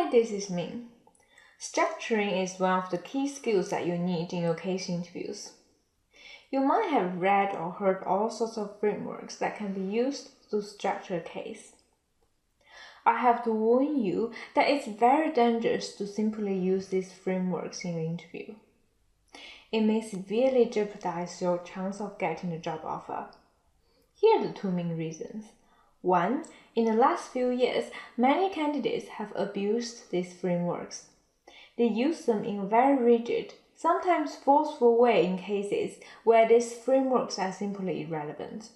might this mean? Structuring is one of the key skills that you need in your case interviews. You might have read or heard all sorts of frameworks that can be used to structure a case. I have to warn you that it's very dangerous to simply use these frameworks in your interview. It may severely jeopardize your chance of getting a job offer. Here are the two main reasons. One, in the last few years, many candidates have abused these frameworks. They use them in a very rigid, sometimes forceful way in cases where these frameworks are simply irrelevant.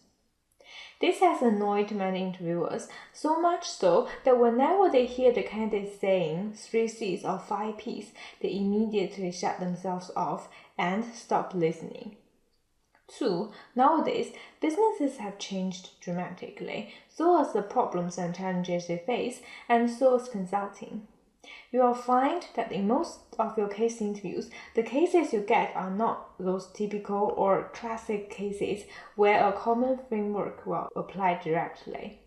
This has annoyed many interviewers, so much so that whenever they hear the candidate saying 3 C's or 5 P's, they immediately shut themselves off and stop listening. 2. Nowadays, businesses have changed dramatically, so has the problems and challenges they face, and so has consulting. You will find that in most of your case interviews, the cases you get are not those typical or classic cases where a common framework will apply directly.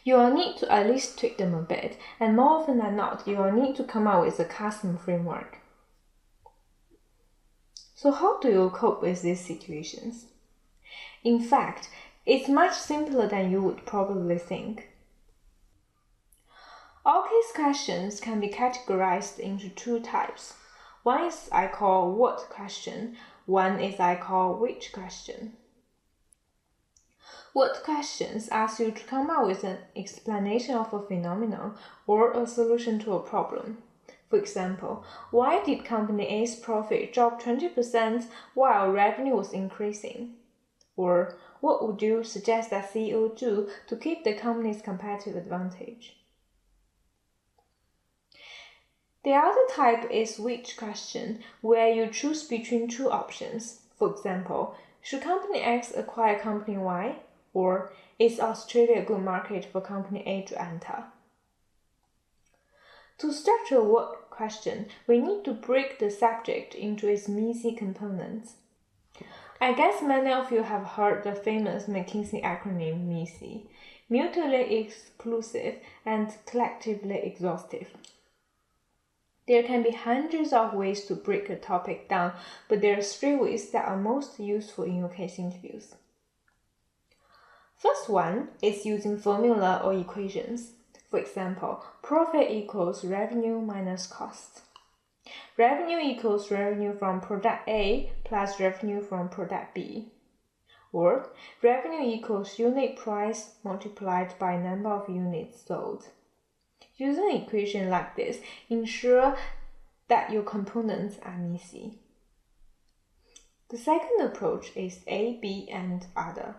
You will need to at least tweak them a bit, and more often than not, you will need to come up with a custom framework. So how do you cope with these situations? In fact, it's much simpler than you would probably think. All case questions can be categorized into 2 types. One is I call what question, one is I call which question. What questions ask you to come up with an explanation of a phenomenon or a solution to a problem. For example, why did company A's profit drop 20% while revenue was increasing? Or what would you suggest that CEO do to keep the company's competitive advantage? The other type is which question, where you choose between 2 options. For example, should company X acquire company Y? Or is Australia a good market for company A to enter? To structure a what question, we need to break the subject into its MICE components. I guess many of you have heard the famous McKinsey acronym MICE, mutually exclusive and collectively exhaustive. There can be hundreds of ways to break a topic down, but there are 3 ways that are most useful in your case interviews. First one is using formula or equations. For example, profit equals revenue minus cost. Revenue equals revenue from product A plus revenue from product B. Or revenue equals unit price multiplied by number of units sold. Using an equation like this, ensure that your components are MICE. The second approach is A, B, and other.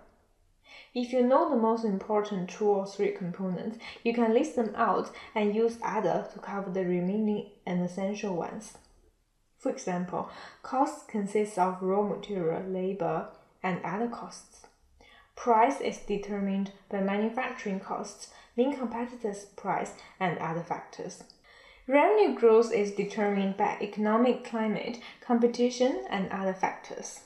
If you know the most important 2 or 3 components, you can list them out and use other to cover the remaining and essential ones. For example, cost consists of raw material, labor, and other costs. Price is determined by manufacturing costs, main competitors' price, and other factors. Revenue growth is determined by economic climate, competition, and other factors.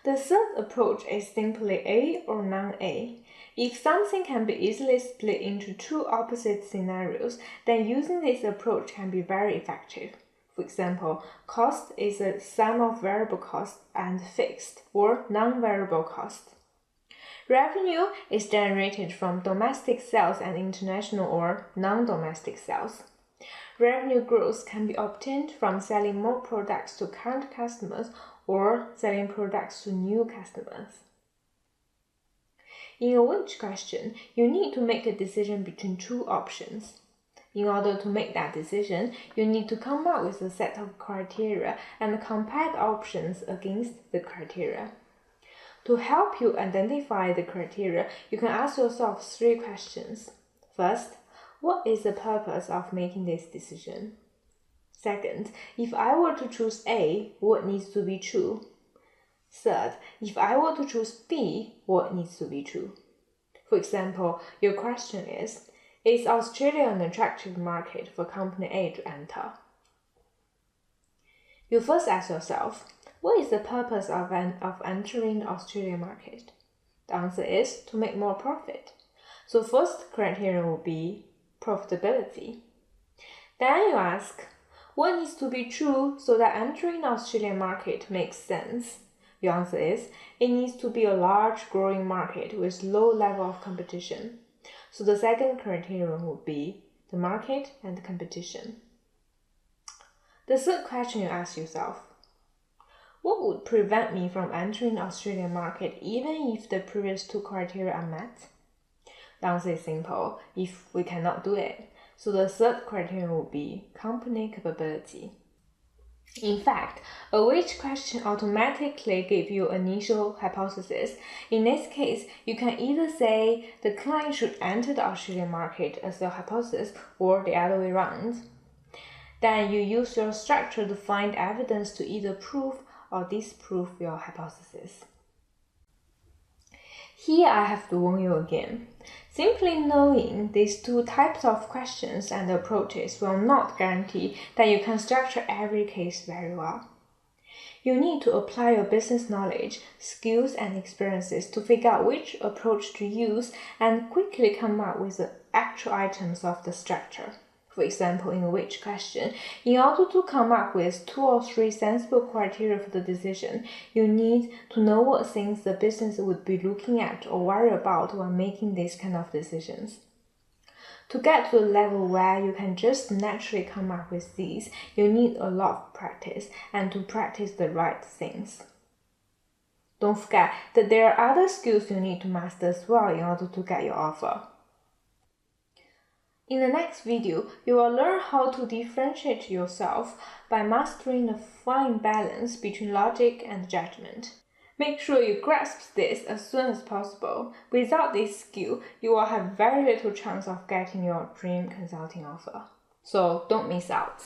The third approach is simply A or non-A. If something can be easily split into 2 opposite scenarios, then using this approach can be very effective. For example, cost is a sum of variable costs and fixed or non-variable costs. Revenue is generated from domestic sales and international or non-domestic sales. Revenue growth can be obtained from selling more products to current customers or selling products to new customers. In a which question, you need to make a decision between 2 options. In order to make that decision, you need to come up with a set of criteria and compare the options against the criteria. To help you identify the criteria, you can ask yourself 3 questions. First, what is the purpose of making this decision? Second, if I were to choose A, what needs to be true? Third, if I were to choose B, what needs to be true? For example, your question is Australia an attractive market for company A to enter? You first ask yourself, what is the purpose of entering the Australian market? The answer is to make more profit. So first criterion will be profitability. Then you ask, what needs to be true so that entering the Australian market makes sense? Your answer is, it needs to be a large growing market with low level of competition. So the second criterion would be the market and the competition. The third question you ask yourself, what would prevent me from entering the Australian market even if the previous two criteria are met? The answer is simple, if we cannot do it. So the third criterion would be company capability. In fact, a which question automatically gives you initial hypothesis. In this case, you can either say the client should enter the Australian market as your hypothesis or the other way around. Then you use your structure to find evidence to either prove or disprove your hypothesis. Here I have to warn you again. Simply knowing these two types of questions and approaches will not guarantee that you can structure every case very well. You need to apply your business knowledge, skills, and experiences to figure out which approach to use and quickly come up with the actual items of the structure. For example, in a which question, in order to come up with 2 or 3 sensible criteria for the decision, you need to know what things the business would be looking at or worry about when making these kind of decisions. To get to a level where you can just naturally come up with these, you need a lot of practice and to practice the right things. Don't forget that there are other skills you need to master as well in order to get your offer. In the next video, you will learn how to differentiate yourself by mastering the fine balance between logic and judgment. Make sure you grasp this as soon as possible. Without this skill, you will have very little chance of getting your dream consulting offer. So don't miss out.